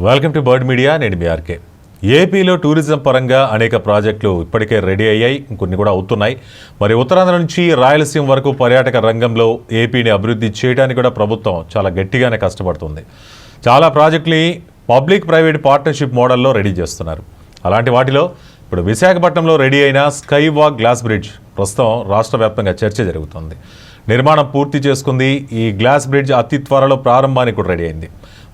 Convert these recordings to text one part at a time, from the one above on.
Welcome to bird media. నేను మీ RK. ఏపీలో tourism పరంగా అనేక ప్రాజెక్టులు ఇప్పటికే రెడీ అయ్యాయి, ఇంకొన్ని కూడా అవుతున్నాయి. మరి ఉత్తరాంధ్ర నుంచి రాయలసీమ వరకు పర్యాటక రంగంలో ఏపీని అభివృద్ధి చేయడానికి కూడా ప్రభుత్వం చాలా గట్టిగానే కష్టపడుతుంది. చాలా ప్రాజెక్టుని పబ్లిక్ ప్రైవేట్ పార్ట్నర్షిప్ మోడల్లో రెడీ చేస్తున్నారు. అలాంటి వాటిలో ఇప్పుడు విశాఖపట్నంలో రెడీ అయిన స్కై వాక్ గ్లాస్ బ్రిడ్జ్ ప్రస్తుతం రాష్ట్ర వ్యాప్తంగా చర్చ జరుగుతుంది. నిర్మాణం పూర్తి చేసుకుంది. ఈ గ్లాస్ బ్రిడ్జ్ అతి త్వరలో ప్రారంభానికి కూడా రెడీ అయింది.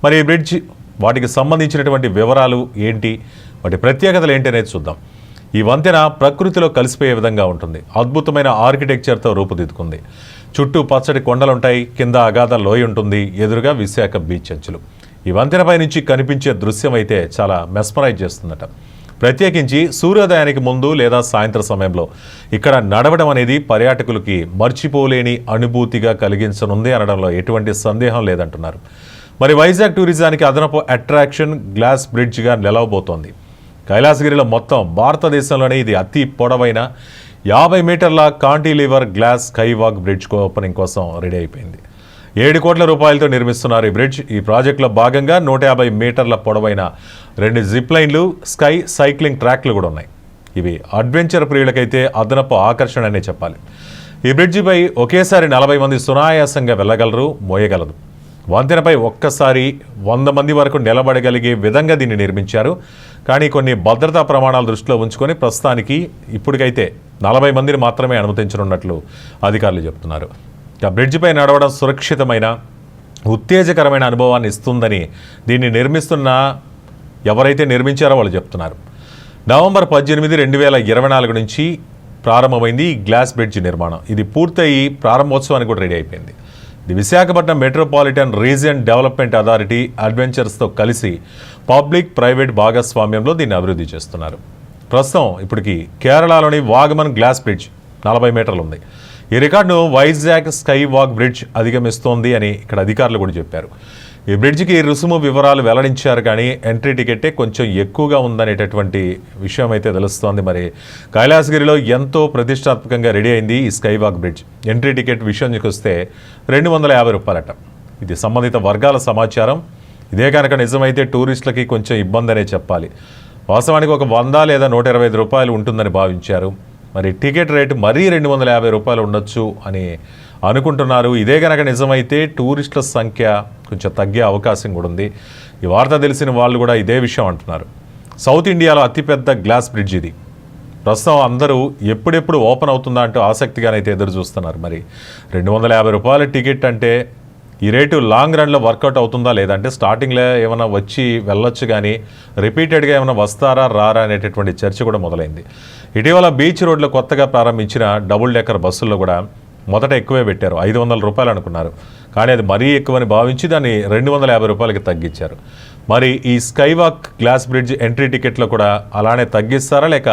మరి ఈ బ్రిడ్జ్ వాటికి సంబంధించినటువంటి వివరాలు ఏంటి, వాటి ప్రత్యేకతలు ఏంటి అనేది చూద్దాం. ఈ వంతెన ప్రకృతిలో కలిసిపోయే విధంగా ఉంటుంది. అద్భుతమైన ఆర్కిటెక్చర్తో రూపుదిద్దుకుంది. చుట్టూ పచ్చడి కొండలుంటాయి, కింద అగాధ లోయ ఉంటుంది, ఎదురుగా విశాఖ బీచ్ అంచులు. ఈ వంతెనపై నుంచి కనిపించే దృశ్యం అయితే చాలా మెస్మరైజ్ చేస్తుందట. ప్రత్యేకించి సూర్యోదయానికి ముందు లేదా సాయంత్రం సమయంలో ఇక్కడ నడవడం అనేది పర్యాటకులకి మర్చిపోలేని అనుభూతిగా కలిగించనుంది అనడంలో ఎటువంటి సందేహం లేదంటున్నారు. మరి వైజాగ్ టూరిజానికి అదనపు అట్రాక్షన్ గ్లాస్ బ్రిడ్జ్గా నిలవబోతోంది. కైలాసగిరిలో మొత్తం భారతదేశంలోనే ఇది అతి పొడవైన 50 మీటర్ల cantilever glass sky walk bridge opening కోసం రెడీ అయిపోయింది. 7 కోట్ల రూపాయలతో నిర్మిస్తున్నారు ఈ బ్రిడ్జ్. ఈ ప్రాజెక్టులో భాగంగా 150 మీటర్ల పొడవైన 2 జిప్ లైన్లు, స్కై సైక్లింగ్ ట్రాక్లు కూడా ఉన్నాయి. ఇవి అడ్వెంచర్ ప్రియులకైతే అదనపు ఆకర్షణ అనే చెప్పాలి. ఈ బ్రిడ్జిపై ఒకేసారి 40 మంది సునాయాసంగా వెళ్ళగలరు, మోయగలరు. వంతెనపై ఒక్కసారి 100 మంది వరకు నిలబడగలిగే విధంగా దీన్ని నిర్మించారు. కానీ కొన్ని భద్రతా ప్రమాణాలు దృష్టిలో ఉంచుకొని ప్రస్తుతానికి ఇప్పటికైతే 40 మందిని మాత్రమే అనుమతించనున్నట్లు అధికారులు చెబుతున్నారు. ఇక బ్రిడ్జిపై నడవడం సురక్షితమైన, ఉత్తేజకరమైన అనుభవాన్ని ఇస్తుందని దీన్ని నిర్మిస్తున్న ఎవరైతే నిర్మించారో వాళ్ళు చెప్తున్నారు. నవంబర్ 18, 2024 నుంచి ప్రారంభమైంది ఈ గ్లాస్ బ్రిడ్జ్ నిర్మాణం. ఇది పూర్తయి ప్రారంభోత్సవానికి కూడా రెడీ అయిపోయింది. ఇది Visakhapatnam metropolitan region development authority అడ్వెంచర్స్తో కలిసి పబ్లిక్ ప్రైవేట్ భాగస్వామ్యంలో దీన్ని అభివృద్ధి చేస్తున్నారు. ప్రస్తుతం ఇప్పటికి కేరళలోని వాగమన్ గ్లాస్ బ్రిడ్జ్ 40 మీటర్లు ఉంది. ఈ రికార్డును వైజాగ్ స్కై వాక్ బ్రిడ్జ్ అధిగమిస్తోంది అని ఇక్కడ అధికారులు కూడా చెప్పారు. ఈ బ్రిడ్జికి రుసుము వివరాలు వెల్లడించారు, కానీ ఎంట్రీ టికెట్టే కొంచెం ఎక్కువగా ఉందనేటటువంటి విషయం అయితే తెలుస్తోంది. మరి కైలాసగిరిలో ఎంతో ప్రతిష్టాత్మకంగా రెడీ అయింది ఈ sky walk bridge. Entry ticket విషయానికి వస్తే 250 రూపాయలట. ఇది సంబంధిత వర్గాల సమాచారం. ఇదే కనుక నిజమైతే టూరిస్టులకి కొంచెం ఇబ్బంది అనే చెప్పాలి. వాస్తవానికి ఒక 100 లేదా 125 రూపాయలు ఉంటుందని భావించారు. మరి టికెట్ రేటు మరీ 250 రూపాయలు ఉండొచ్చు అని అనుకుంటున్నారు. ఇదే కనుక నిజమైతే టూరిస్టుల సంఖ్య కొంచెం తగ్గే అవకాశం కూడా ఉంది. ఈ వార్త తెలిసిన వాళ్ళు కూడా ఇదే విషయం అంటున్నారు. సౌత్ ఇండియాలో అతిపెద్ద గ్లాస్ బ్రిడ్జ్ ఇది. ప్రస్తుతం అందరూ ఎప్పుడెప్పుడు ఓపెన్ అవుతుందా అంటూ ఆసక్తిగానైతే ఎదురు చూస్తున్నారు. మరి 250 రూపాయల టికెట్ అంటే ఈ రేటు లాంగ్ రన్లో వర్కౌట్ అవుతుందా లేదంటే స్టార్టింగ్లో ఏమైనా వచ్చి వెళ్ళొచ్చు, కానీ రిపీటెడ్గా ఏమైనా వస్తారా రారా అనేటటువంటి చర్చ కూడా మొదలైంది. ఇటీవల బీచ్ రోడ్లో కొత్తగా ప్రారంభించిన డబుల్ డెక్కర్ బస్సుల్లో కూడా మొదట ఎక్కువే పెట్టారు, 500 రూపాయలు అనుకున్నారు. కానీ అది మరీ ఎక్కువని భావించి దాన్ని 250 రూపాయలకి తగ్గించారు. మరి ఈ sky walk glass bridge entry టికెట్లో కూడా అలానే తగ్గిస్తారా లేక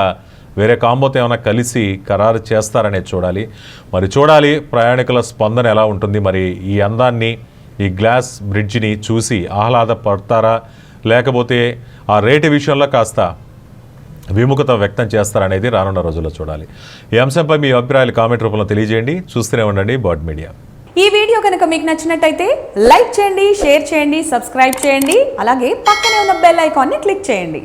వేరే కాంబోతో ఏమైనా కలిసి ఖరారు చేస్తారనేది చూడాలి. ప్రయాణికుల స్పందన ఎలా ఉంటుంది, మరి ఈ అందాన్ని, ఈ గ్లాస్ బ్రిడ్జిని చూసి ఆహ్లాదపడతారా లేకపోతే ఆ రేటు విషయంలో కాస్త విముఖత వ్యక్తం చేస్తారనేది రానున్న రోజుల్లో చూడాలి. ఈ అంశంపై మీ అభిప్రాయాలు కామెంట్ రూపంలో తెలియజేయండి. చూస్తూనే ఉండండి బర్డ్ మీడియా. ఈ వీడియో కనుక మీకు నచ్చినట్టయితే లైక్ చేయండి, షేర్ చేయండి, సబ్స్క్రైబ్ చేయండి. అలాగే పక్కనే ఉన్న బెల్ ఐకాన్ని క్లిక్ చేయండి.